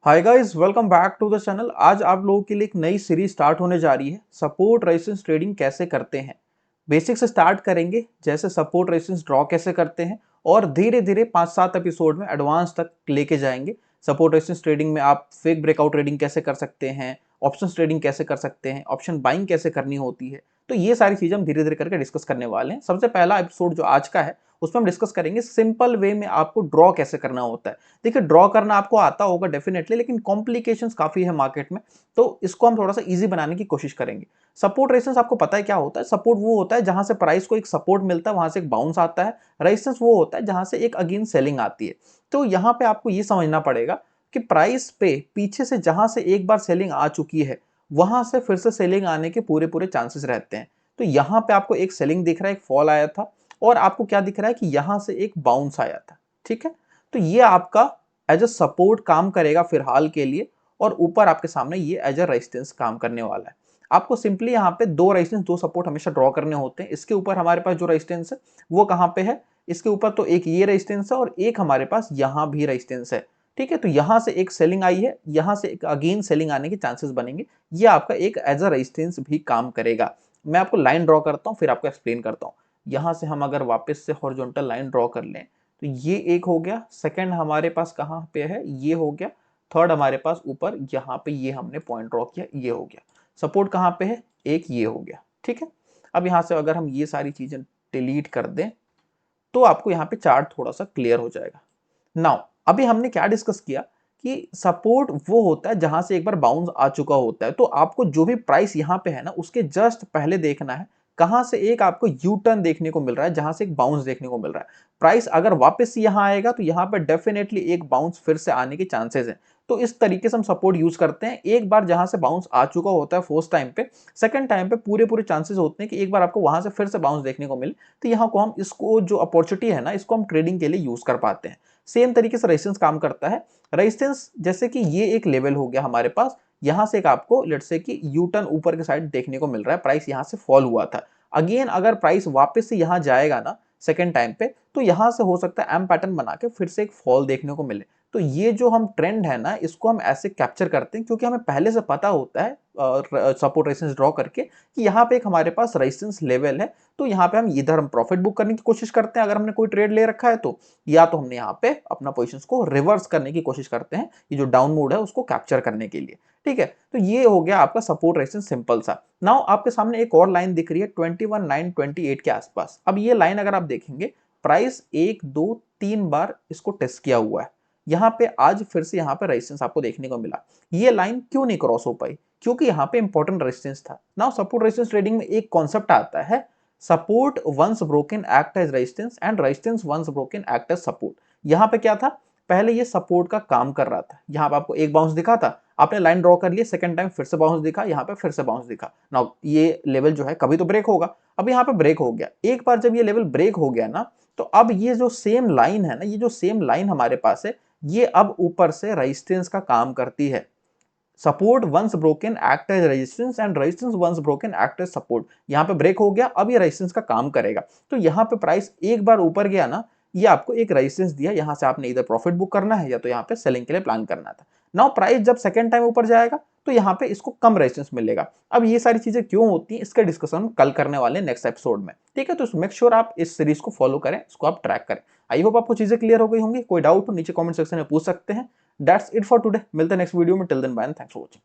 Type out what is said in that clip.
Hi guys, welcome back to the channel. आज आप लोगों के लिए एक नई सीरीज स्टार्ट होने जा रही है। सपोर्ट रेजिस्टेंस ट्रेडिंग कैसे करते हैं, बेसिक से स्टार्ट करेंगे, जैसे सपोर्ट रेजिस्टेंस ड्रॉ कैसे करते हैं, और धीरे धीरे 5-7 एपिसोड में एडवांस तक लेके जाएंगे। सपोर्ट रेजिस्टेंस ट्रेडिंग में आप फेक ब्रेकआउट ट्रेडिंग कैसे कर सकते हैं, ऑप्शन ट्रेडिंग कैसे कर सकते हैं, ऑप्शन बाइंग कैसे करनी होती है। तो ये सारी चीजें हम धीरे धीरे करके डिस्कस करने वाले हैं। सबसे पहला एपिसोड जो आज का है उसमें हम डिस्कस करेंगे सिंपल वे में आपको ड्रॉ कैसे करना होता है। देखिए, ड्रॉ करना आपको आता होगा डेफिनेटली, लेकिन कॉम्प्लिकेशंस काफी है मार्केट में, तो इसको हम थोड़ा सा इजी बनाने की कोशिश करेंगे। सपोर्ट रेजिस्टेंस आपको पता है क्या होता है। सपोर्ट वो होता है जहां से प्राइस को एक सपोर्ट मिलता है, वहां से एक बाउंस आता है। रेजिस्टेंस वो होता है जहां से एक अगेन सेलिंग आती है। तो यहाँ पे आपको ये समझना पड़ेगा कि प्राइस पे पीछे से जहां से एक बार सेलिंग आ चुकी है, वहां से फिर से सेलिंग आने के पूरे पूरे चांसेस रहते हैं। तो यहाँ पे आपको एक सेलिंग दिख रहा है, एक फॉल आया था, और आपको क्या दिख रहा है कि यहां से एक बाउंस आया था। ठीक है, तो ये आपका एज अ सपोर्ट काम करेगा फिलहाल के लिए, और ऊपर आपके सामने ये एज अ रेजिस्टेंस काम करने वाला है। आपको सिंपली यहाँ पे दो रेजिस्टेंस, दो सपोर्ट हमेशा ड्रॉ करने होते हैं। इसके ऊपर हमारे पास जो रेजिस्टेंस है वो कहाँ पे है, इसके ऊपर तो एक ये रेजिस्टेंस है और एक हमारे पास यहाँ भी रेजिस्टेंस है। ठीक है, तो यहां से एक सेलिंग आई है, यहां से एक अगेन सेलिंग आने के चांसेस बनेंगे। ये आपका एक एज अ रेजिस्टेंस भी काम करेगा। मैं आपको लाइन ड्रॉ करता हूँ, फिर आपको एक्सप्लेन करता हूँ। यहां से हम अगर वापस से हॉरिजॉन्टल लाइन ड्रॉ कर लें, तो ये एक हो गया। सेकंड हमारे पास कहाँ पे है, ये हो गया। थर्ड हमारे पास ऊपर यहाँ पे ये हमने पॉइंट ड्रॉ किया, ये हो गया। सपोर्ट कहाँ पे है, एक ये हो गया। ठीक है, अब यहाँ से अगर हम ये सारी चीजें डिलीट कर दें, तो आपको यहाँ पे चार्ट थोड़ा सा क्लियर हो जाएगा। नाउ अभी हमने क्या डिस्कस किया कि सपोर्ट वो होता है जहां से एक बार बाउंस आ चुका होता है। तो आपको जो भी प्राइस यहां पे है ना, उसके जस्ट पहले देखना है कहां से एक आपको यू टर्न देखने को मिल रहा है, जहां से एक बाउंस देखने को मिल रहा है। प्राइस अगर वापस यहां आएगा तो यहां पे डेफिनेटली एक बाउंस फिर से आने के चांसेस हैं। तो इस तरीके से हम सपोर्ट यूज करते हैं। एक बार जहां से बाउंस आ चुका होता है फर्स्ट टाइम पे, सेकंड टाइम पे पूरे पूरे चांसेस होते हैं कि एक बार आपको वहां से फिर से बाउंस देखने को मिले। तो यहाँ को हम इसको जो अपॉर्चुनिटी है ना, इसको हम ट्रेडिंग के लिए यूज कर पाते हैं। सेम तरीके से रेजिस्टेंस काम करता है। रेजिस्टेंस जैसे कि ये एक लेवल हो गया हमारे पास, यहां से एक आपको लेट्स से कि यू टर्न ऊपर के साइड देखने को मिल रहा है। प्राइस यहां से फॉल हुआ था। अगेन अगर प्राइस वापस से यहां जाएगा ना सेकेंड टाइम पे, तो यहां से हो सकता है एम पैटर्न बना के फिर से एक फॉल देखने को मिले। तो ये जो हम ट्रेंड है ना, इसको हम ऐसे कैप्चर करते हैं क्योंकि हमें पहले से पता होता है सपोर्ट रेजिस्टेंस ड्रॉ करके कि यहाँ पे एक हमारे पास रेजिस्टेंस लेवल है। तो यहाँ पे हम इधर हम प्रॉफिट बुक करने की कोशिश करते हैं अगर हमने कोई ट्रेड ले रखा है तो, या तो हमने यहाँ पे अपना पोजीशंस को रिवर्स करने की कोशिश करते हैं, ये जो डाउन मूड है उसको कैप्चर करने के लिए। ठीक है, तो ये हो गया आपका सपोर्ट रेजिस्टेंस सिंपल सा। नाउ आपके सामने एक और लाइन दिख रही है 21,928 के आसपास। अब ये लाइन अगर आप देखेंगे, प्राइस 1 2 3 बार इसको टेस्ट किया हुआ है। यहाँ पे आज फिर से यहाँ पे रेजिस्टेंस आपको देखने को मिला। ये लाइन क्यों नहीं क्रॉस हो पाई, क्योंकि यहाँ पे इंपॉर्टेंट रेजिस्टेंस था। नाउ सपोर्ट रेजिस्टेंस ट्रेडिंग में एक कॉन्सेप्ट आता है, support once broken act as resistance and resistance once broken act as support. यहाँ पे क्या था, पहले ये सपोर्ट का काम कर रहा था। यहाँ पे आपको एक बाउंस दिखा था, आपने लाइन ड्रॉ कर लिया, सेकंड टाइम फिर से बाउंस दिखा, यहाँ पे फिर से बाउंस दिखा। नाउ ये लेवल जो है कभी तो ब्रेक होगा। अब यहाँ पे ब्रेक हो गया। एक बार जब ये लेवल ब्रेक हो गया ना, तो अब ये जो सेम लाइन है ना, ये जो सेम लाइन हमारे पास है, ये अब ऊपर से रेजिस्टेंस का काम करती है। Support once broken act as resistance and resistance once broken act as support. यहाँ पे ब्रेक हो गया, अब ये रेजिस्टेंस का काम करेगा। तो यहाँ पे प्राइस एक बार ऊपर गया ना, ये आपको एक रेजिस्टेंस दिया, यहाँ से आपने इधर प्रॉफिट बुक करना है या तो यहाँ पे सेलिंग के लिए प्लान करना था। नाउ प्राइस जब सेकंड टाइम ऊपर जाएगा तो यहाँ पे इसको कम रेजिस्टेंस मिलेगा। अब ये सारी चीजें क्यों होती हैं, इसका डिस्कशन हम कल करने वाले हैं नेक्स्ट एपिसोड में। ठीक है, तो मेक श्योर आप इस सीरीज को फॉलो करें, इसको आप ट्रैक करें। आई होप आपको चीजें क्लियर हो गई होंगी। कोई डाउट हो नीचे कमेंट सेक्शन में पूछ सकते हैं। That's it for today. मिलते हैं नेक्स्ट वीडियो में। Till then bye and thanks for watching.